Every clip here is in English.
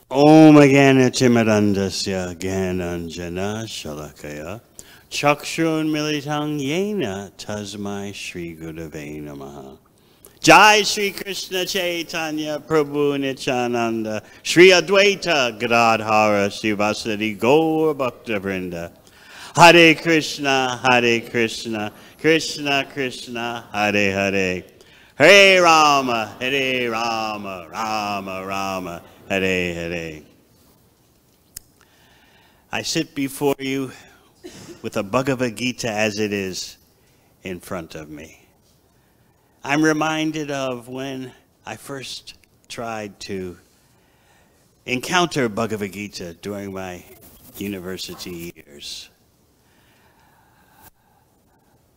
Om Agana Chimarandasya Gananjana Shalakaya Chakshun Militang Yena Tasmai Shri Gurave Namaha. Jai Shri Krishna Chaitanya Prabhu Nityananda Shri Advaita Gadadhara Srivasadi Gaur Bhakta Vrinda. Hare Krishna, Krishna Krishna, Hare Hare. Hare Rama, Rama Rama, Hare Hare. I sit before you with the Bhagavad Gita as it is in front of me. I'm reminded of when I first tried to encounter Bhagavad Gita during my university years.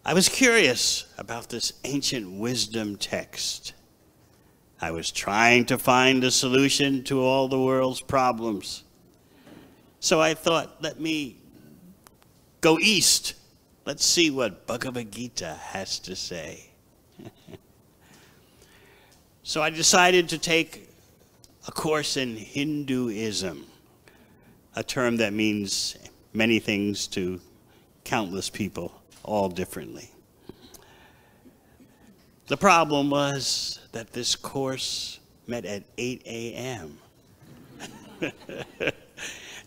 I was curious about this ancient wisdom text. I was trying to find a solution to all the world's problems. So I thought, let me go east. Let's see what Bhagavad Gita has to say. So I decided to take a course in Hinduism, a term that means many things to countless people, all differently. The problem was that this course met at 8 a.m.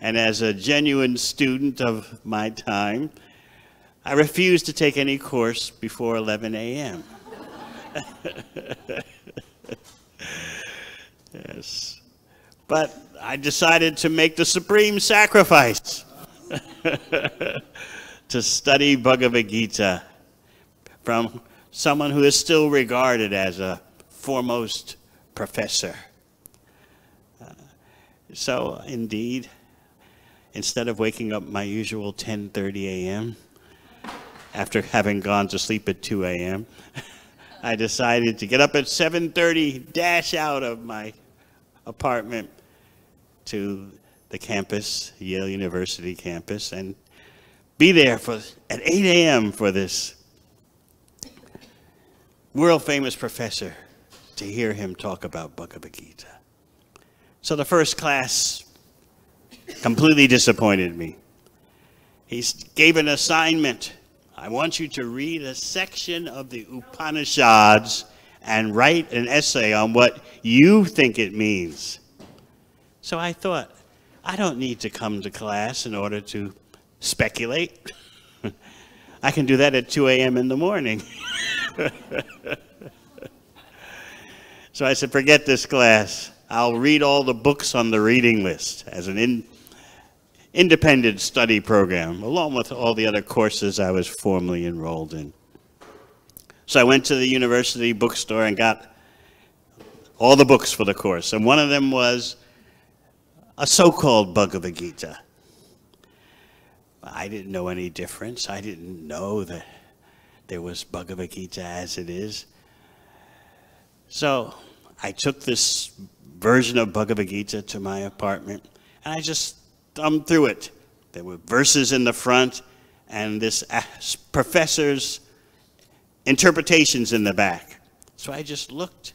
And as a genuine student of my time, I refused to take any course before 11 a.m. Yes. But I decided to make the supreme sacrifice to study Bhagavad Gita from someone who is still regarded as a foremost professor. So indeed, instead of waking up my usual 10:30 a.m., after having gone to sleep at 2 a.m., I decided to get up at 7:30, dash out of my apartment to the campus, Yale University campus, and be there at 8 a.m. for this world-famous professor to hear him talk about Bhagavad Gita. So the first class completely disappointed me. He gave an assignment. I want you to read a section of the Upanishads and write an essay on what you think it means. So I thought, I don't need to come to class in order to speculate. I can do that at 2 a.m. in the morning. So I said, forget this class. I'll read all the books on the reading list as an independent study program, along with all the other courses I was formally enrolled in. So I went to the university bookstore and got all the books for the course. And one of them was a so-called Bhagavad Gita. I didn't know any difference. I didn't know that there was Bhagavad Gita as it is. So I took this version of Bhagavad Gita to my apartment, and I just thumbed through it. There were verses in the front, and this professor's interpretations in the back. So I just looked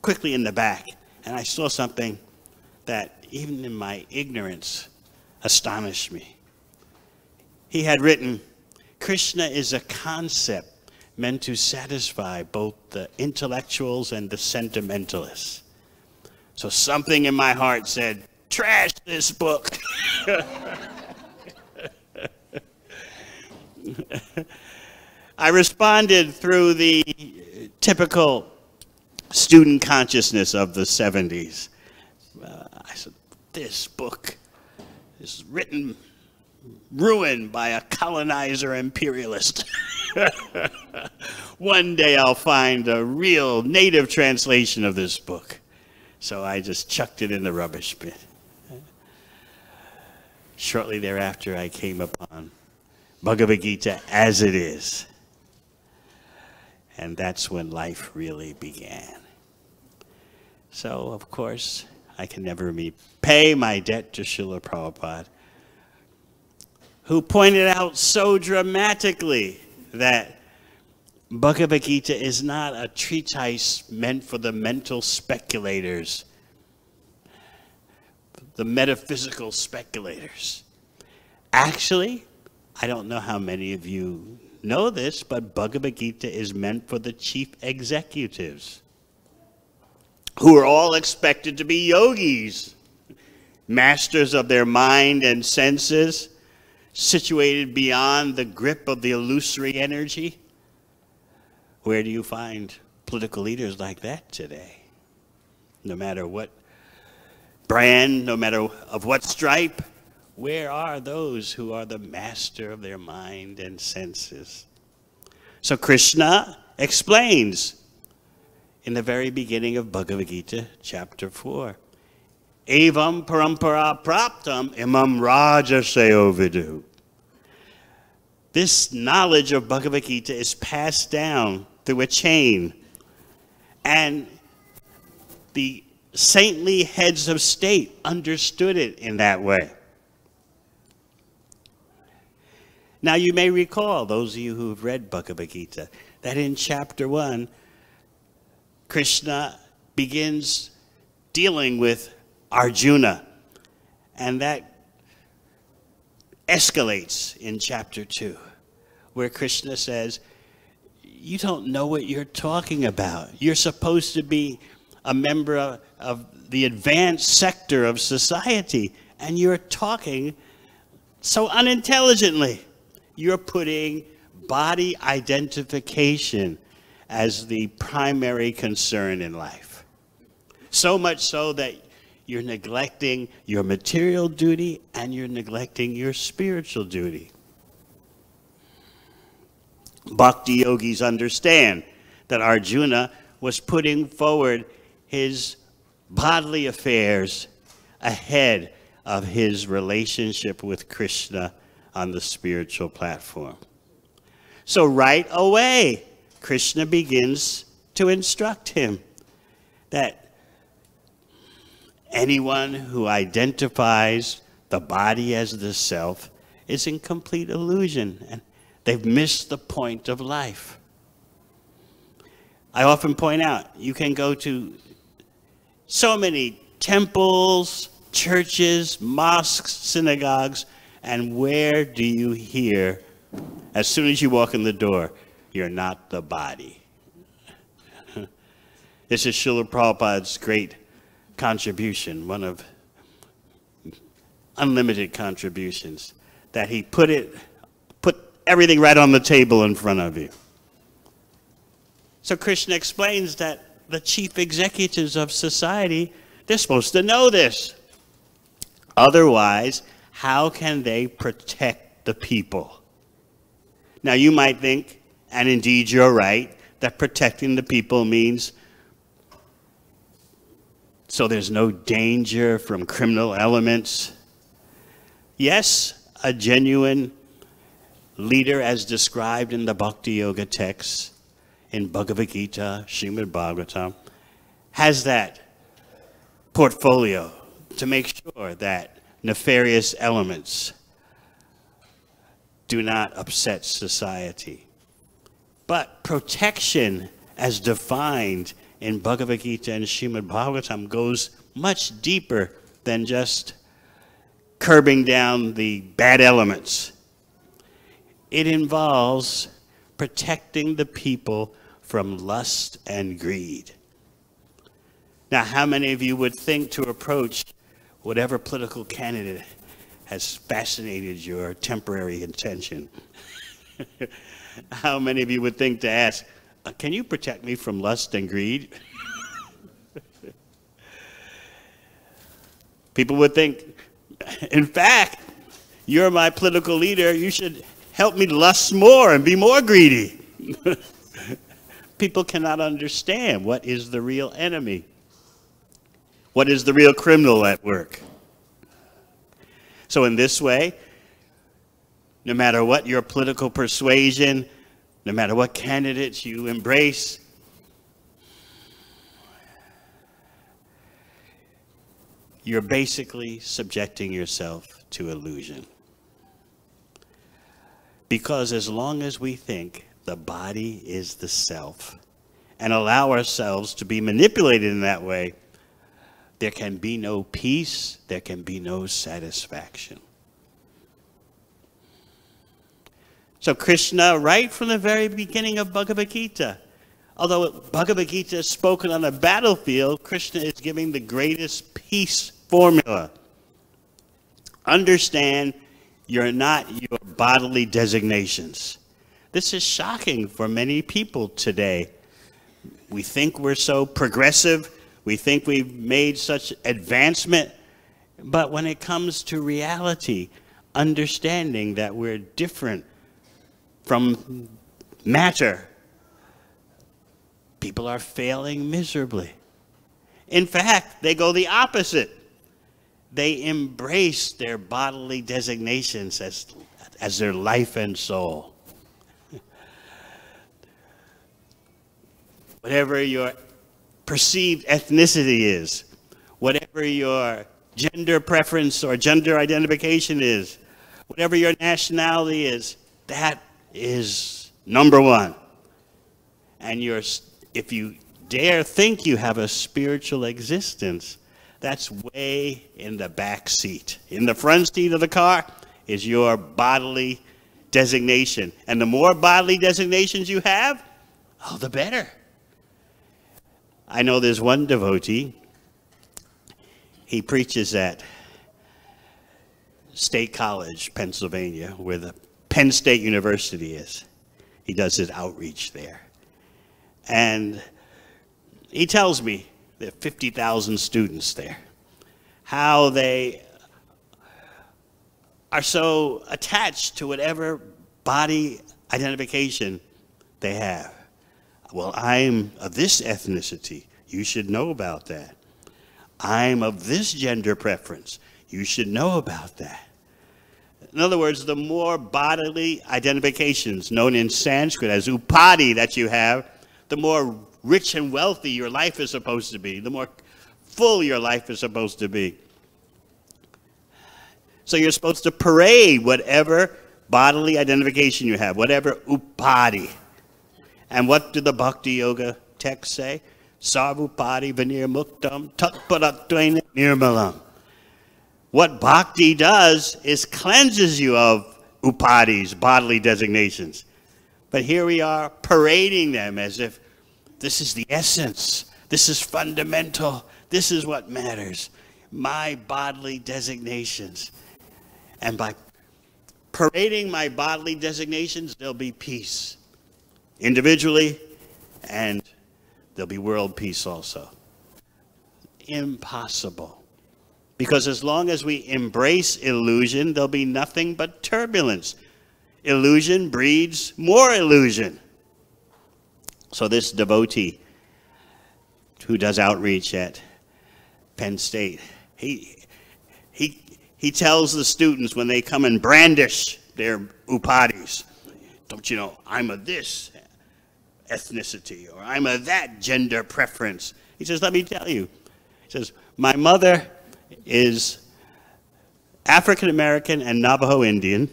quickly in the back, and I saw something that, even in my ignorance, astonished me. He had written, Krishna is a concept meant to satisfy both the intellectuals and the sentimentalists. So something in my heart said, trash this book. I responded through the typical student consciousness of the 70s. I said, this book is ruined by a colonizer imperialist. One day I'll find a real native translation of this book. So I just chucked it in the rubbish bin. Shortly thereafter, I came upon Bhagavad Gita as it is. And that's when life really began. So, of course, I can never pay my debt to Srila Prabhupada, who pointed out so dramatically that Bhagavad Gita is not a treatise meant for the mental speculators, the metaphysical speculators. Actually, I don't know how many of you know this, but Bhagavad Gita is meant for the chief executives, who are all expected to be yogis, masters of their mind and senses, situated beyond the grip of the illusory energy. Where do you find political leaders like that today? No matter what brand, no matter of what stripe, where are those who are the master of their mind and senses? So Krishna explains in the very beginning of Bhagavad Gita, chapter 4, Evam parampara praptam imam rajasayo vidu. This knowledge of Bhagavad Gita is passed down through a chain, and the saintly heads of state understood it in that way. Now you may recall, those of you who have read Bhagavad Gita, that in chapter 1, Krishna begins dealing with Arjuna, and that escalates in chapter 2, where Krishna says, you don't know what you're talking about. You're supposed to be a member of the advanced sector of society, and you're talking so unintelligently. You're putting body identification as the primary concern in life. So much so that you're neglecting your material duty and you're neglecting your spiritual duty. Bhakti yogis understand that Arjuna was putting forward his bodily affairs ahead of his relationship with Krishna on the spiritual platform. So right away, Krishna begins to instruct him that anyone who identifies the body as the self is in complete illusion, and they've missed the point of life. I often point out, you can go to so many temples, churches, mosques, synagogues, and where do you hear, as soon as you walk in the door, you're not the body? This is Srila Prabhupada's great contribution, one of unlimited contributions, that he put everything right on the table in front of you. So Krishna explains that the chief executives of society, they're supposed to know this. Otherwise, how can they protect the people? Now you might think, and indeed you're right, that protecting the people means so there's no danger from criminal elements. Yes, a genuine leader, as described in the Bhakti Yoga texts, in Bhagavad Gita, Srimad Bhagavatam, has that portfolio to make sure that nefarious elements do not upset society. But protection, as defined in Bhagavad Gita and Srimad Bhagavatam, goes much deeper than just curbing down the bad elements. It involves protecting the people from lust and greed. Now, how many of you would think to approach whatever political candidate has fascinated your temporary attention? How many of you would think to ask, can you protect me from lust and greed? People would think, in fact, you're my political leader, you should help me lust more and be more greedy. People cannot understand what is the real enemy. What is the real criminal at work? So in this way, no matter what your political persuasion, no matter what candidates you embrace, you're basically subjecting yourself to illusion. Because as long as we think the body is the self and allow ourselves to be manipulated in that way, there can be no peace, there can be no satisfaction. So Krishna, right from the very beginning of Bhagavad Gita, although Bhagavad Gita is spoken on a battlefield, Krishna is giving the greatest peace formula. Understand, you're not your bodily designations. This is shocking for many people today. We think we're so progressive. We think we've made such advancement. But when it comes to reality, understanding that we're different from matter, people are failing miserably. In fact, they go the opposite. They embrace their bodily designations as their life and soul. Whatever your perceived ethnicity is, whatever your gender preference or gender identification is, whatever your nationality is, that is number one. And if you dare think you have a spiritual existence, that's way in the back seat. In the front seat of the car is your bodily designation. And the more bodily designations you have, oh, the better. I know there's one devotee, he preaches at State College, Pennsylvania, where the Penn State University is. He does his outreach there. And he tells me there are 50,000 students there, how they are so attached to whatever body identification they have. Well, I'm of this ethnicity. You should know about that. I'm of this gender preference. You should know about that. In other words, the more bodily identifications, known in Sanskrit as upadi, that you have, the more rich and wealthy your life is supposed to be, the more full your life is supposed to be. So you're supposed to parade whatever bodily identification you have, whatever upadi. And what do the Bhakti Yoga texts say? Sarvupadi vinir muktam tatparatvaina nirmalam. What bhakti does is cleanses you of upadis, bodily designations. But here we are parading them as if this is the essence, this is fundamental, this is what matters. My bodily designations. And by parading my bodily designations, there'll be peace. Individually, and there'll be world peace also. Impossible. Because as long as we embrace illusion, there'll be nothing but turbulence. Illusion breeds more illusion. So this devotee who does outreach at Penn State, he tells the students when they come and brandish their upadis, don't you know, I'm of this ethnicity, or I'm of that gender preference. He says, let me tell you. He says, my mother is African American and Navajo Indian.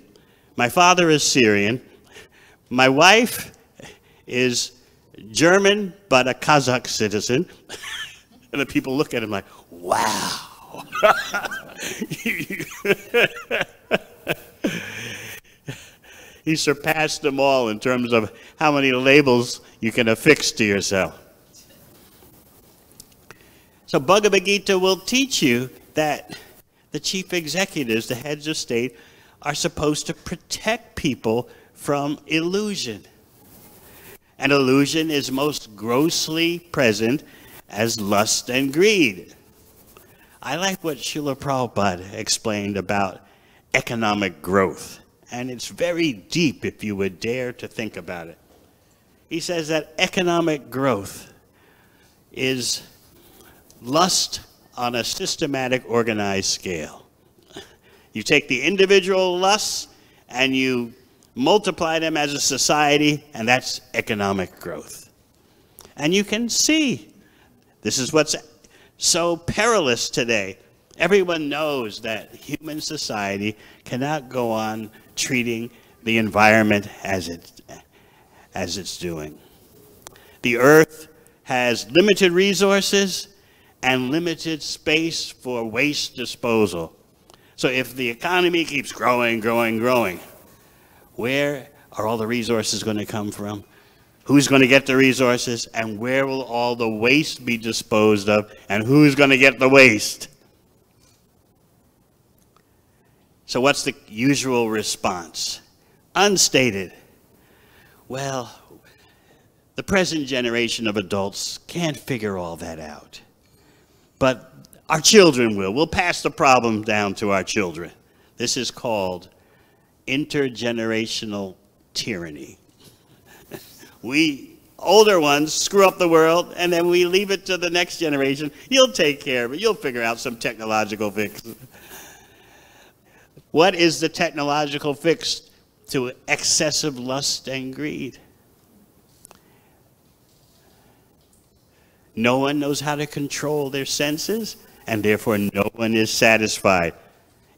My father is Syrian. My wife is German, but a Kazakh citizen. And the people look at him like, wow. He surpassed them all in terms of how many labels you can affix to yourself. So Bhagavad Gita will teach you that the chief executives, the heads of state, are supposed to protect people from illusion. And illusion is most grossly present as lust and greed. I like what Srila Prabhupada explained about economic growth. And it's very deep if you would dare to think about it. He says that economic growth is lust on a systematic, organized scale. You take the individual lusts and you multiply them as a society, and that's economic growth. And you can see, this is what's so perilous today. Everyone knows that human society cannot go on treating the environment as it's doing. The earth has limited resources, and limited space for waste disposal. So if the economy keeps growing, growing, growing, where are all the resources going to come from? Who's going to get the resources? And where will all the waste be disposed of? And who's going to get the waste? So what's the usual response? Unstated. Well, the present generation of adults can't figure all that out. But our children will. We'll pass the problem down to our children. This is called intergenerational tyranny. We older ones screw up the world, and then we leave it to the next generation. You'll take care of it. You'll figure out some technological fix. What is the technological fix to excessive lust and greed? No one knows how to control their senses, and therefore no one is satisfied.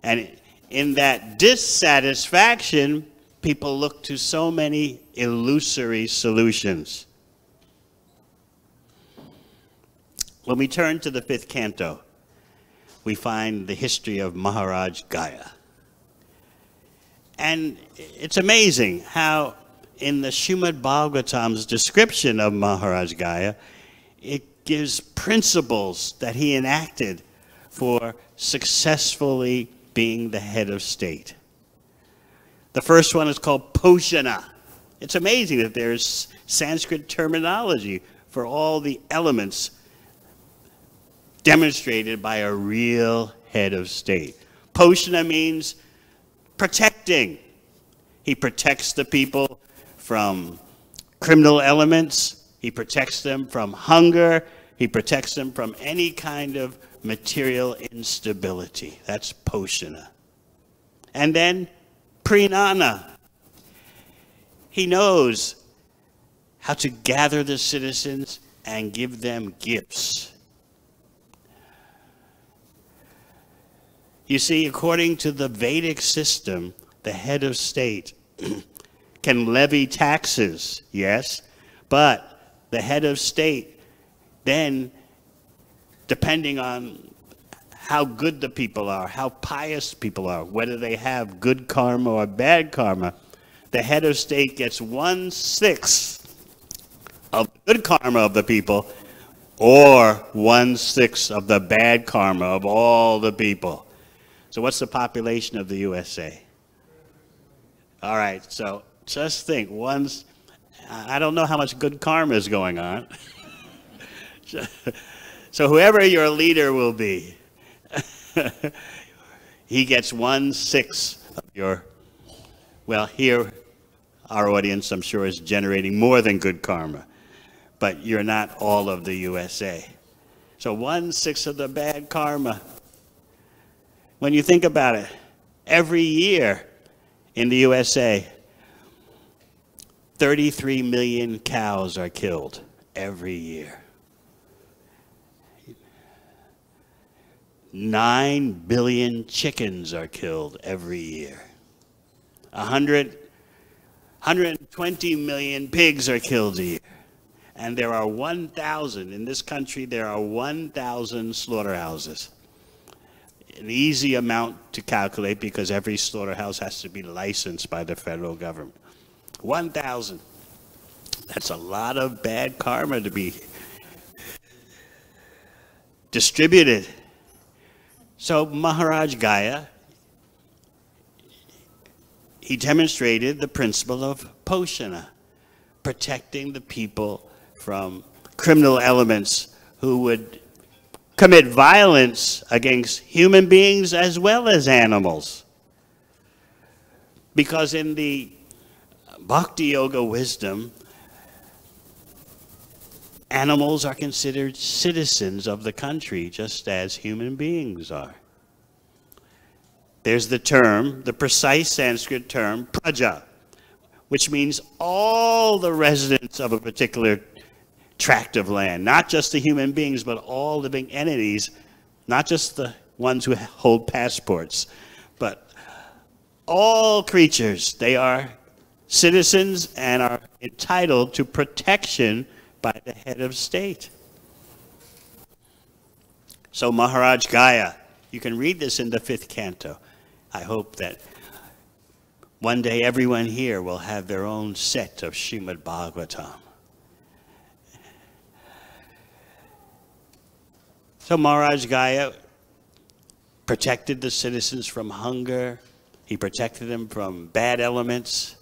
And in that dissatisfaction, people look to so many illusory solutions. When we turn to the 5th canto, we find the history of Maharaj Gaya. And it's amazing how in the Srimad Bhagavatam's description of Maharaj Gaya, it gives principles that he enacted for successfully being the head of state. The first one is called Poshana. It's amazing that there's Sanskrit terminology for all the elements demonstrated by a real head of state. Poshana means protecting. He protects the people from criminal elements. He protects them from hunger. He protects them from any kind of material instability. That's Poshana. And then Prinana. He knows how to gather the citizens and give them gifts. You see, according to the Vedic system, the head of state can levy taxes, yes, but the head of state then, depending on how good the people are, how pious people are, whether they have good karma or bad karma, the head of state gets 1/6 of the good karma of the people or 1/6 of the bad karma of all the people. So what's the population of the USA? All right, so just think, I don't know how much good karma is going on. So whoever your leader will be, he gets 1/6 of your, well, here our audience, I'm sure, is generating more than good karma, but you're not all of the USA. So 1/6 of the bad karma. When you think about it, every year in the USA, 33 million cows are killed every year. 9 billion chickens are killed every year. 120 million pigs are killed a year. And there are 1,000, in this country, there are 1,000 slaughterhouses. An easy amount to calculate because every slaughterhouse has to be licensed by the federal government. 1,000. That's a lot of bad karma to be distributed. So Maharaj Gaya, he demonstrated the principle of Poshana, protecting the people from criminal elements who would commit violence against human beings as well as animals. Because in the Bhakti Yoga wisdom, animals are considered citizens of the country just as human beings are. There's the term, the precise Sanskrit term, praja, which means all the residents of a particular tract of land, not just the human beings, but all living entities, not just the ones who hold passports, but all creatures. They are citizens and are entitled to protection by the head of state. So Maharaj Gaya, you can read this in the 5th canto. I hope that one day everyone here will have their own set of Srimad Bhagavatam. So Maharaj Gaya protected the citizens from hunger. He protected them from bad elements.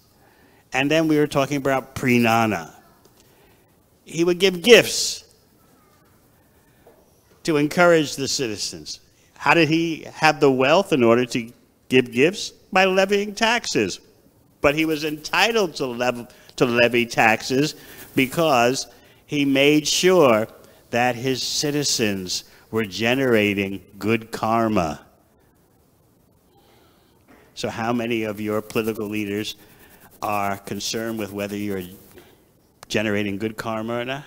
And then we were talking about Prinana. He would give gifts to encourage the citizens. How did he have the wealth in order to give gifts? By levying taxes. But he was entitled to levy taxes because he made sure that his citizens were generating good karma. So how many of your political leaders are concerned with whether you're generating good karma or not?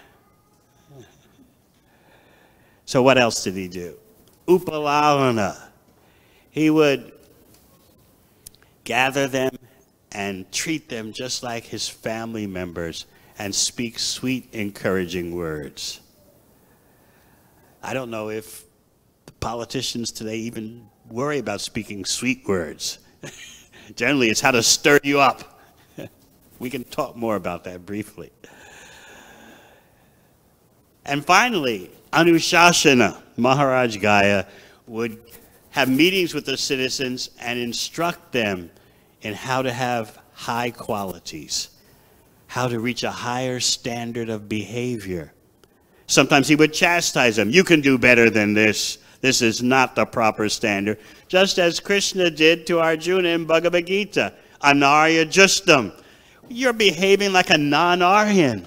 So what else did he do? Upalavana. He would gather them and treat them just like his family members and speak sweet, encouraging words. I don't know if the politicians today even worry about speaking sweet words. Generally, it's how to stir you up. We can talk more about that briefly. And finally, Anushasana. Maharaj Gaya would have meetings with the citizens and instruct them in how to have high qualities, how to reach a higher standard of behavior. Sometimes he would chastise them. You can do better than this. This is not the proper standard. Just as Krishna did to Arjuna in Bhagavad Gita. Anarya justam. You're behaving like a non-Aryan.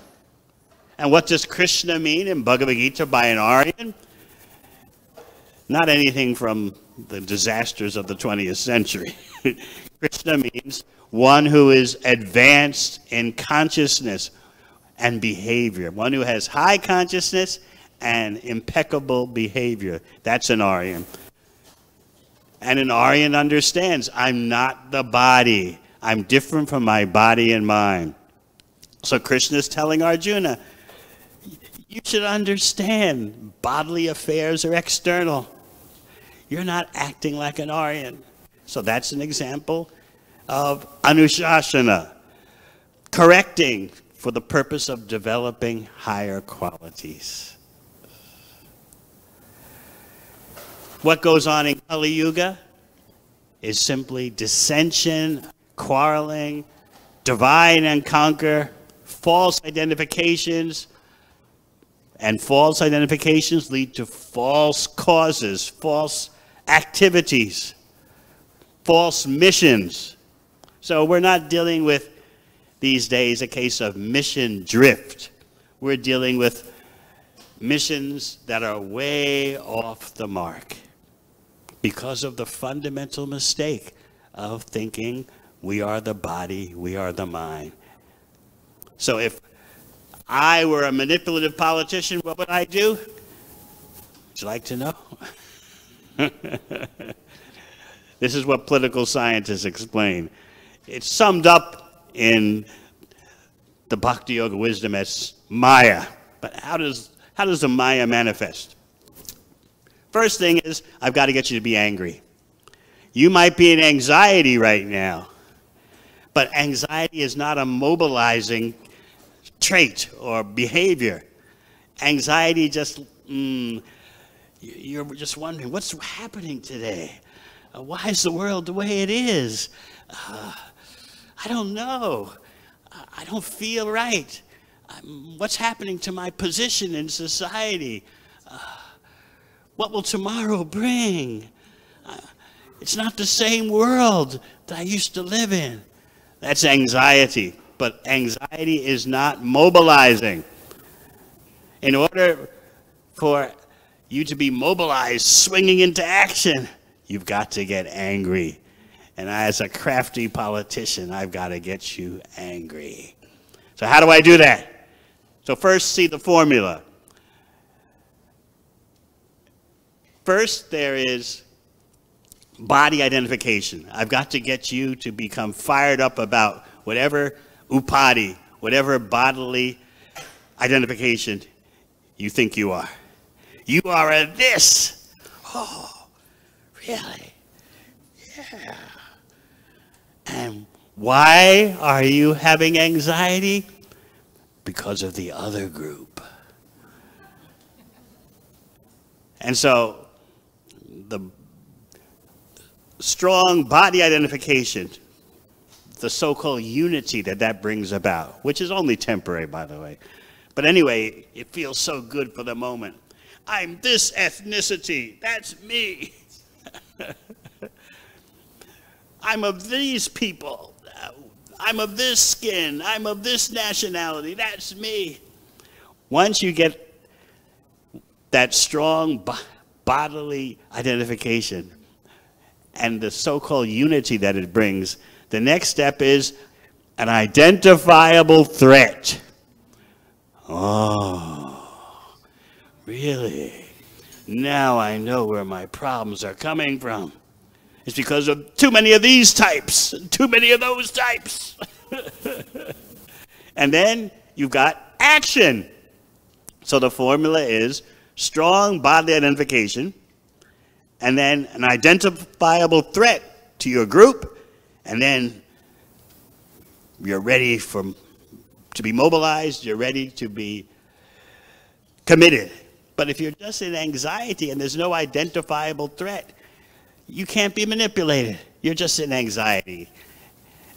And what does Krishna mean in Bhagavad Gita by an Aryan? Not anything from the disasters of the 20th century. Krishna means one who is advanced in consciousness and behavior. One who has high consciousness and impeccable behavior. That's an Aryan. And an Aryan understands, I'm not the body. I'm different from my body and mind. So Krishna is telling Arjuna, you should understand bodily affairs are external. You're not acting like an Aryan. So that's an example of Anushasana, correcting for the purpose of developing higher qualities. What goes on in Kali Yuga is simply dissension, quarreling, divide and conquer, false identifications, and false identifications lead to false causes, false activities, false missions. So we're not dealing with, these days, a case of mission drift. We're dealing with missions that are way off the mark because of the fundamental mistake of thinking we are the body, we are the mind. So if I were a manipulative politician, what would I do? Would you like to know? This is what political scientists explain. It's summed up in the Bhakti Yoga wisdom as Maya. But how does the Maya manifest? First thing is, I've got to get you to be angry. You might be in anxiety right now, but anxiety is not a mobilizing trait or behavior. Anxiety just, you're just wondering, what's happening today? Why is the world the way it is? I don't know. I don't feel right. What's happening to my position in society? What will tomorrow bring? It's not the same world that I used to live in. That's anxiety. But anxiety is not mobilizing. In order for you to be mobilized, swinging into action, you've got to get angry. And as a crafty politician, I've got to get you angry. So how do I do that? So first, see the formula. First, there is body identification. I've got to get you to become fired up about whatever upadi, whatever bodily identification you think you are. You are a this. Oh, really? Yeah. And why are you having anxiety? Because of the other group. And so, the strong body identification, the so-called unity that brings about, which is only temporary, by the way. But anyway, it feels so good for the moment. I'm this ethnicity, that's me. I'm of these people. I'm of this skin. I'm of this nationality, that's me. Once you get that strong bodily identification and the so-called unity that it brings, the next step is an identifiable threat. Oh, really? Now I know where my problems are coming from. It's because of too many of these types, too many of those types. And then you've got action. So the formula is strong bodily identification, and then an identifiable threat to your group, and then you're ready to be mobilized, you're ready to be committed. But if you're just in anxiety and there's no identifiable threat, you can't be manipulated. You're just in anxiety.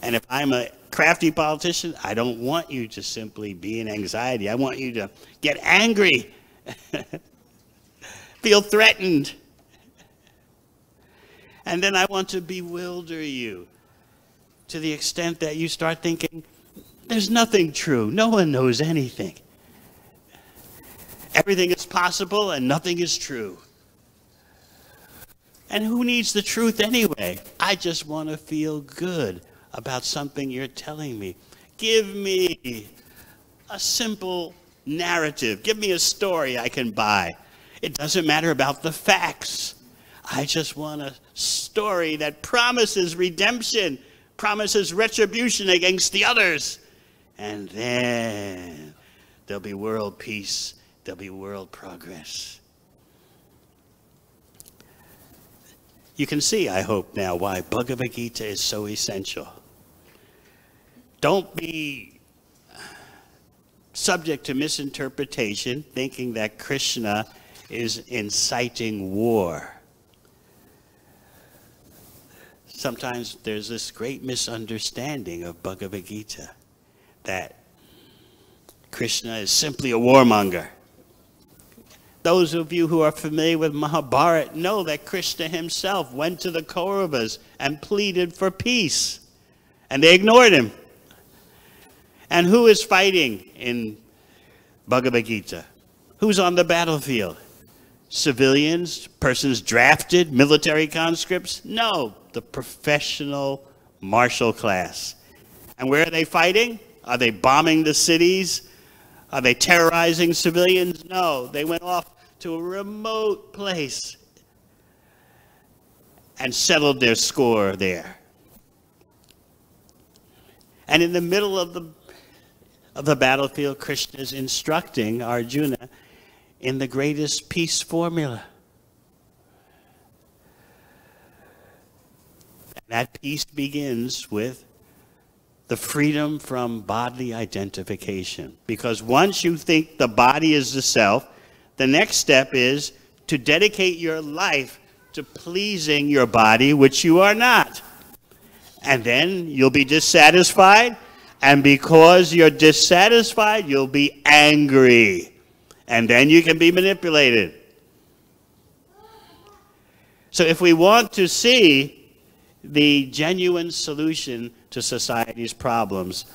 And if I'm a crafty politician, I don't want you to simply be in anxiety. I want you to get angry, feel threatened. And then I want to bewilder you to the extent that you start thinking, there's nothing true. No one knows anything. Everything is possible and nothing is true. And who needs the truth anyway? I just want to feel good about something you're telling me. Give me a simple narrative. Give me a story I can buy. It doesn't matter about the facts. I just want a story that promises redemption, promises retribution against the others. And then there'll be world peace. There'll be world progress. You can see, I hope now, why Bhagavad Gita is so essential. Don't be subject to misinterpretation, thinking that Krishna is inciting war. Sometimes there's this great misunderstanding of Bhagavad Gita, that Krishna is simply a warmonger. Those of you who are familiar with Mahabharata know that Krishna himself went to the Kauravas and pleaded for peace, and they ignored him. And who is fighting in Bhagavad Gita? Who's on the battlefield? Civilians, persons drafted, military conscripts? No, the professional martial class. And where are they fighting? Are they bombing the cities? Are they terrorizing civilians? No, they went off to a remote place and settled their score there. And in the middle of the battlefield, Krishna is instructing Arjuna in the greatest peace formula. And that peace begins with the freedom from bodily identification. Because once you think the body is the self, the next step is to dedicate your life to pleasing your body, which you are not. And then you'll be dissatisfied, and because you're dissatisfied, you'll be angry. And then you can be manipulated. So if we want to see the genuine solution to society's problems,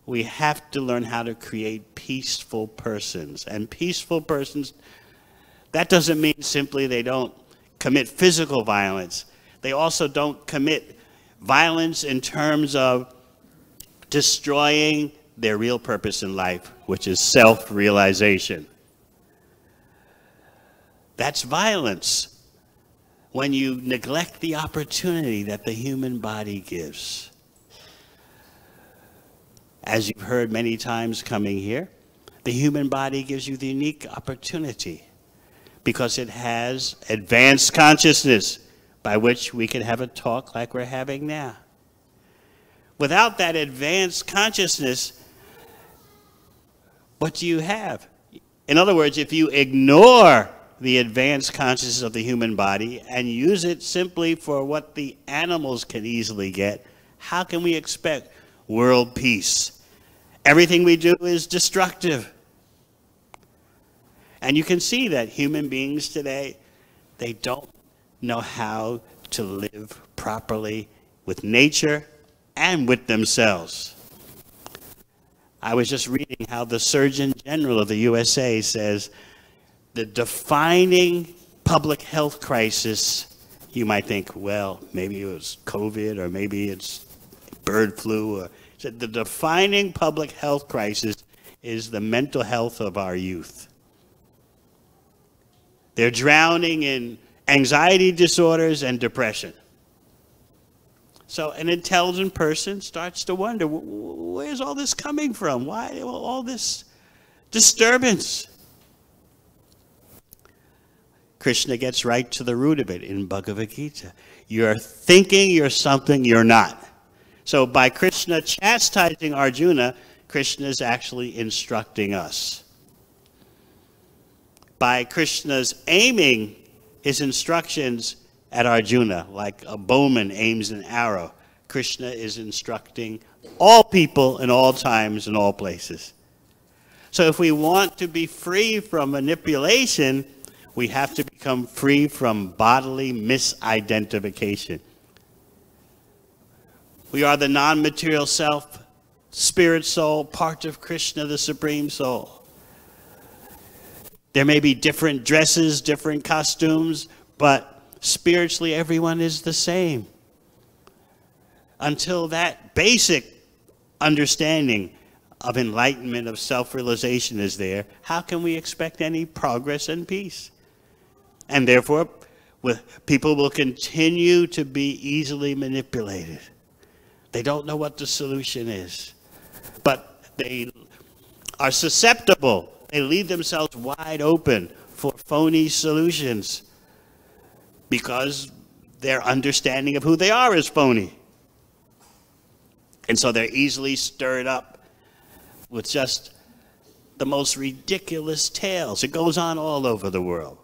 we have to learn how to create peaceful persons. And peaceful persons, that doesn't mean simply they don't commit physical violence. They also don't commit violence in terms of destroying their real purpose in life, which is self-realization. That's violence when you neglect the opportunity that the human body gives. As you've heard many times coming here, the human body gives you the unique opportunity because it has advanced consciousness by which we can have a talk like we're having now. Without that advanced consciousness, what do you have? In other words, if you ignore the advanced consciousness of the human body and use it simply for what the animals can easily get, how can we expect world peace? Everything we do is destructive. And you can see that human beings today, they don't know how to live properly with nature and with themselves. I was just reading how the Surgeon General of the USA says the defining public health crisis, you might think, well, maybe it was COVID or maybe it's bird flu. Or, said the defining public health crisis is the mental health of our youth. They're drowning in anxiety disorders and depression. So an intelligent person starts to wonder, where's all this coming from? Why all this disturbance? Krishna gets right to the root of it in Bhagavad Gita. You're thinking you're something you're not. So by Krishna chastising Arjuna, Krishna is actually instructing us. By Krishna's aiming his instructions at Arjuna, like a bowman aims an arrow, Krishna is instructing all people in all times and all places. So if we want to be free from manipulation, we have to become free from bodily misidentification. We are the non-material self, spirit soul, part of Krishna, the Supreme Soul. There may be different dresses, different costumes, but spiritually everyone is the same. Until that basic understanding of enlightenment, of self-realization is there, how can we expect any progress and peace? And therefore, people will continue to be easily manipulated. They don't know what the solution is, but they are susceptible. They leave themselves wide open for phony solutions because their understanding of who they are is phony. And so they're easily stirred up with just the most ridiculous tales. It goes on all over the world.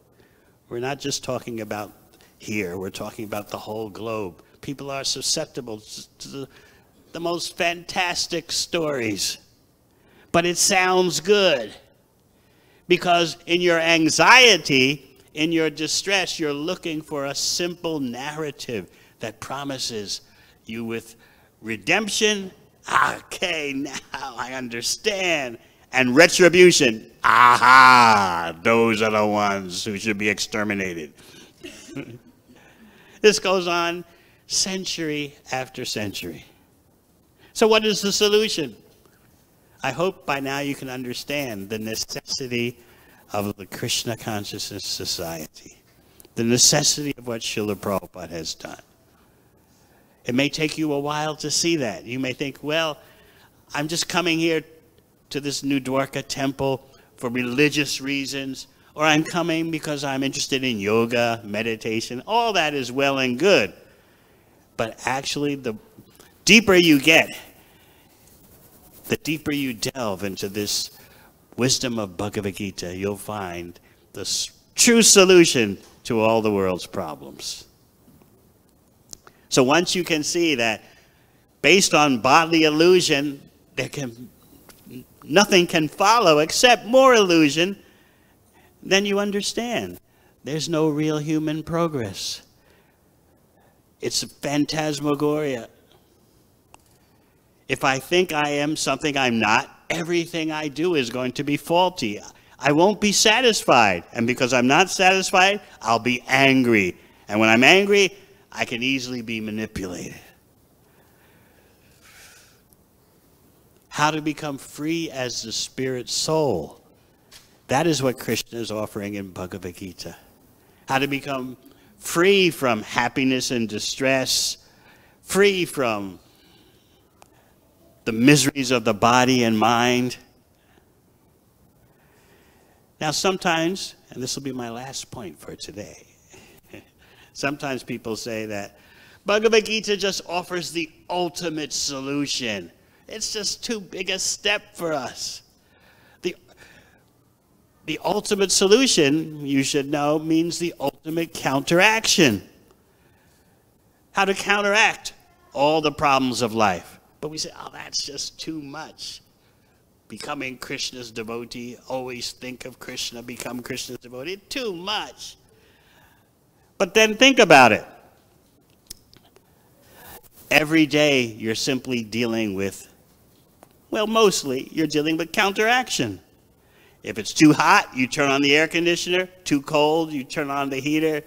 We're not just talking about here. We're talking about the whole globe. People are susceptible to the most fantastic stories. But it sounds good. Because in your anxiety, in your distress, you're looking for a simple narrative that promises you with redemption. Okay, now I understand. And retribution. Aha! Those are the ones who should be exterminated. This goes on century after century. So what is the solution? I hope by now you can understand the necessity of the Krishna Consciousness Society, the necessity of what Srila Prabhupada has done. It may take you a while to see that. You may think, well, I'm just coming here to this New Dwarka temple for religious reasons, or I'm coming because I'm interested in yoga, meditation. All that is well and good. But actually, the deeper you get, the deeper you delve into this wisdom of Bhagavad Gita, you'll find the true solution to all the world's problems. So once you can see that based on bodily illusion, nothing can follow except more illusion, then you understand there's no real human progress. It's a phantasmagoria. If I think I am something I'm not, everything I do is going to be faulty. I won't be satisfied. And because I'm not satisfied, I'll be angry. And when I'm angry, I can easily be manipulated. How to become free as the spirit soul. That is what Krishna is offering in Bhagavad Gita. How to become free from happiness and distress, free from the miseries of the body and mind. Now sometimes, and this will be my last point for today, sometimes people say that Bhagavad Gita just offers the ultimate solution. It's just too big a step for us. The ultimate solution, you should know, means the ultimate counteraction. How to counteract all the problems of life. But we say, oh, that's just too much. Becoming Krishna's devotee, always think of Krishna, become Krishna's devotee, too much. But then think about it. Every day you're simply dealing with, well, mostly you're dealing with counteraction. If it's too hot, you turn on the air conditioner. Too cold, you turn on the heater.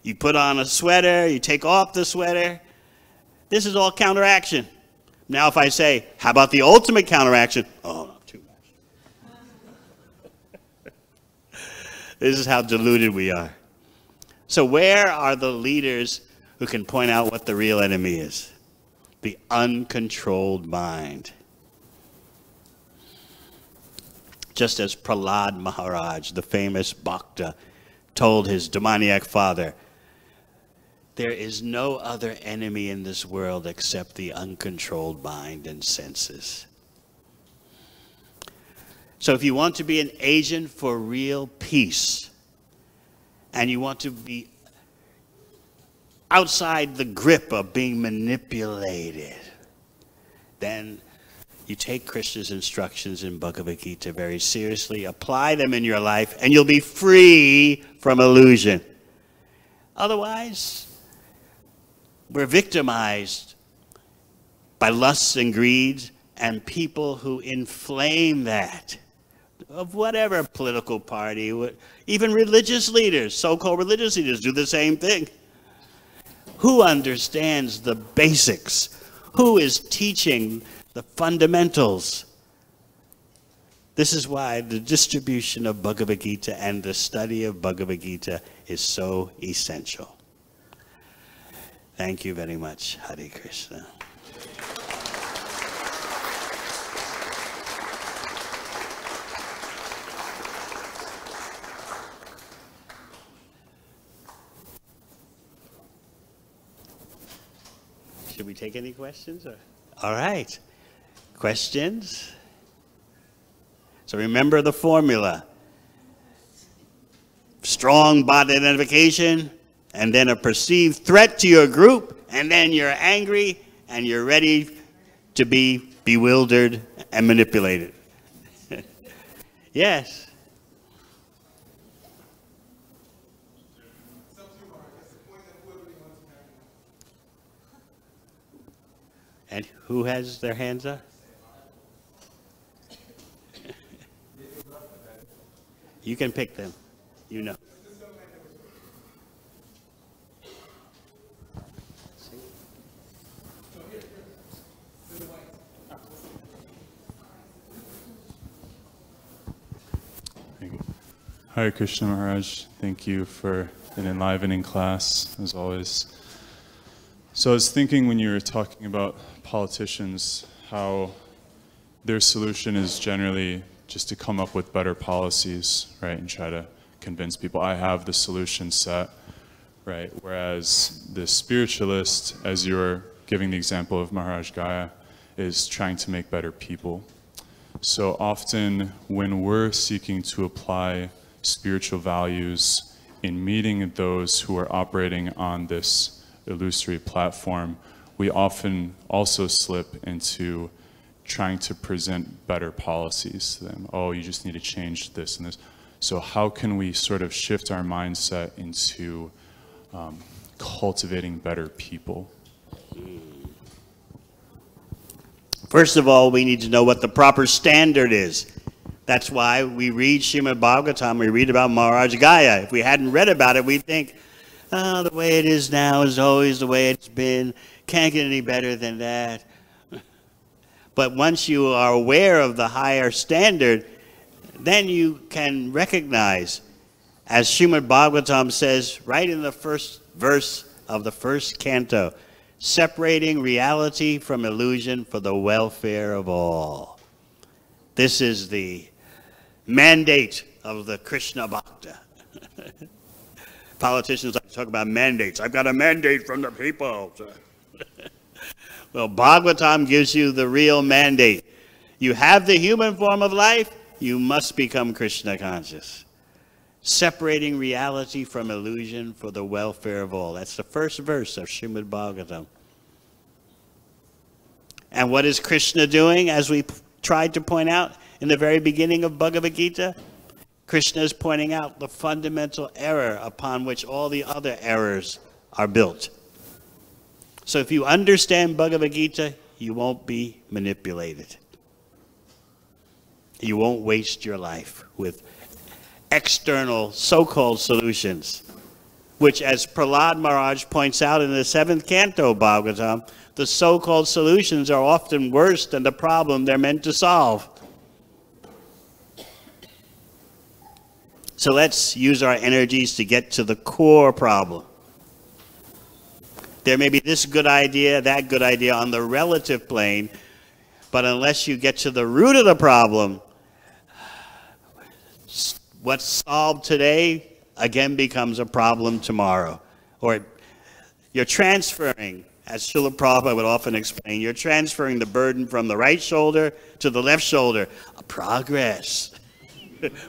You put on a sweater, you take off the sweater. This is all counteraction. Now if I say, how about the ultimate counteraction? Oh, not too much. This is how deluded we are. So where are the leaders who can point out what the real enemy is? The uncontrolled mind. Just as Prahlad Maharaj, the famous Bhakta, told his demoniac father, there is no other enemy in this world except the uncontrolled mind and senses. So if you want to be an agent for real peace, and you want to be outside the grip of being manipulated, then you take Krishna's instructions in Bhagavad Gita very seriously, apply them in your life, and you'll be free from illusion. Otherwise, we're victimized by lusts and greeds and people who inflame that, of whatever political party, even religious leaders, so-called religious leaders do the same thing. Who understands the basics? Who is teaching the fundamentals? This is why the distribution of Bhagavad Gita and the study of Bhagavad Gita is so essential. Thank you very much. Hare Krishna. Should we take any questions? All right. Questions? So remember the formula. Strong body identification, and then a perceived threat to your group, and then you're angry, and you're ready to be bewildered and manipulated. Yes. And who has their hands up? You can pick them, you know. Hare Krishna Maharaj, thank you for an enlivening class, as always. So I was thinking when you were talking about politicians, how their solution is generally just to come up with better policies, right, and try to convince people, I have the solution set, right? Whereas the spiritualist, as you were giving the example of Maharaj Gaya, is trying to make better people. So often when we're seeking to apply spiritual values in meeting those who are operating on this illusory platform, we often also slip into trying to present better policies to them. Oh, you just need to change this and this. So how can we sort of shift our mindset into cultivating better people? First of all, we need to know what the proper standard is. That's why we read Srimad Bhagavatam, we read about Maharaj Gaya. If we hadn't read about it, we'd think, oh, the way it is now is always the way it's been. Can't get any better than that. But once you are aware of the higher standard, then you can recognize, as Srimad Bhagavatam says right in the first verse of the first canto, separating reality from illusion for the welfare of all. This is the mandate of the Krishna Bhakta. Politicians like to talk about mandates. I've got a mandate from the people. Well, Bhagavatam gives you the real mandate. You have the human form of life, you must become Krishna conscious. Separating reality from illusion for the welfare of all. That's the first verse of Srimad Bhagavatam. And what is Krishna doing, as we tried to point out in the very beginning of Bhagavad Gita? Krishna is pointing out the fundamental error upon which all the other errors are built. So if you understand Bhagavad Gita, you won't be manipulated. You won't waste your life with external so-called solutions, which, as Prahlad Maharaj points out in the 7th canto of Bhagavatam, the so-called solutions are often worse than the problem they're meant to solve. So let's use our energies to get to the core problem. There may be this good idea, that good idea on the relative plane, but unless you get to the root of the problem, what's solved today again becomes a problem tomorrow. Or you're transferring, as Srila Prabhupada would often explain, you're transferring the burden from the right shoulder to the left shoulder. Progress.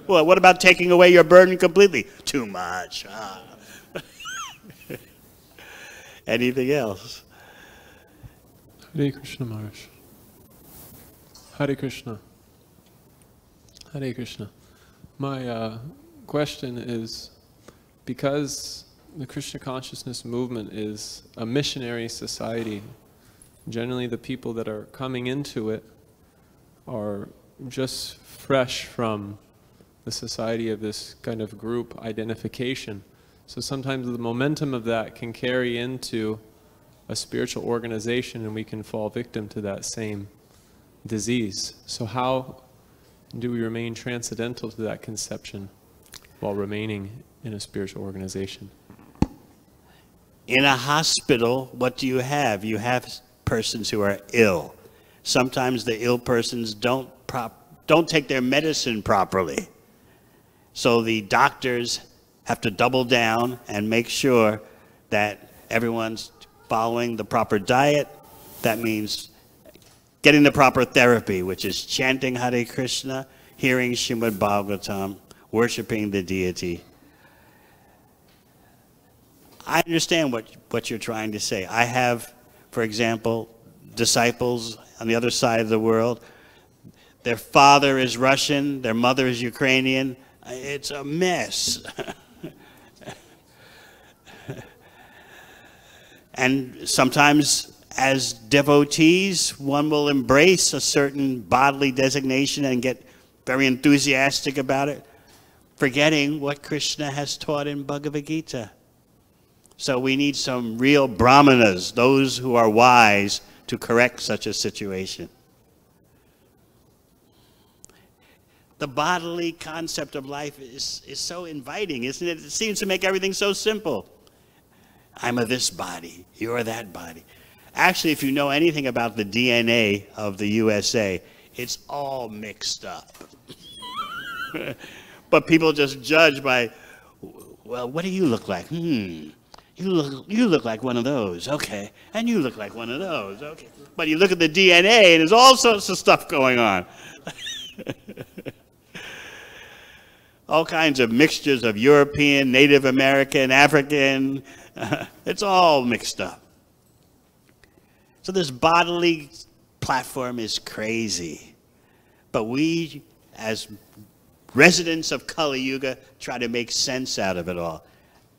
Well, what about taking away your burden completely? Too much. Anything else? Hare Krishna Maharaj. Hare Krishna. Hare Krishna. My question is, because the Krishna consciousness movement is a missionary society, generally the people that are coming into it are just fresh from the society of this kind of group identification. So sometimes the momentum of that can carry into a spiritual organization and we can fall victim to that same disease. So how do we remain transcendental to that conception while remaining in a spiritual organization? In a hospital, what do you have? You have persons who are ill. Sometimes the ill persons don't take their medicine properly. So the doctors have to double down and make sure that everyone's following the proper diet. That means getting the proper therapy, which is chanting Hare Krishna, hearing Srimad Bhagavatam, worshiping the deity. I understand what you're trying to say. I have, for example, disciples on the other side of the world. Their father is Russian, their mother is Ukrainian. It's a mess. And sometimes as devotees, one will embrace a certain bodily designation and get very enthusiastic about it, forgetting what Krishna has taught in Bhagavad Gita. So we need some real brahmanas, those who are wise, to correct such a situation. The bodily concept of life is so inviting, isn't it? It seems to make everything so simple. I'm of this body, you're that body. Actually, if you know anything about the DNA of the USA, it's all mixed up. But people just judge by, well, what do you look like? You look like one of those, okay. And you look like one of those, okay. But you look at the DNA and there's all sorts of stuff going on. All kinds of mixtures of European, Native American, African. It's all mixed up. So this bodily platform is crazy. But we, as residents of Kali Yuga, try to make sense out of it all.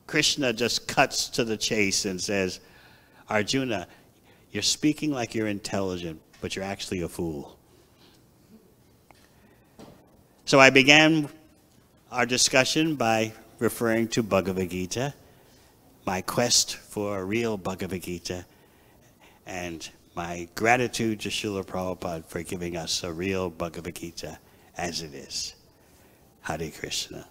Krishna just cuts to the chase and says, Arjuna, you're speaking like you're intelligent, but you're actually a fool. So I began our discussion by referring to Bhagavad Gita, my quest for a real Bhagavad Gita, and my gratitude to Srila Prabhupada for giving us a real Bhagavad Gita as it is. Hare Krishna.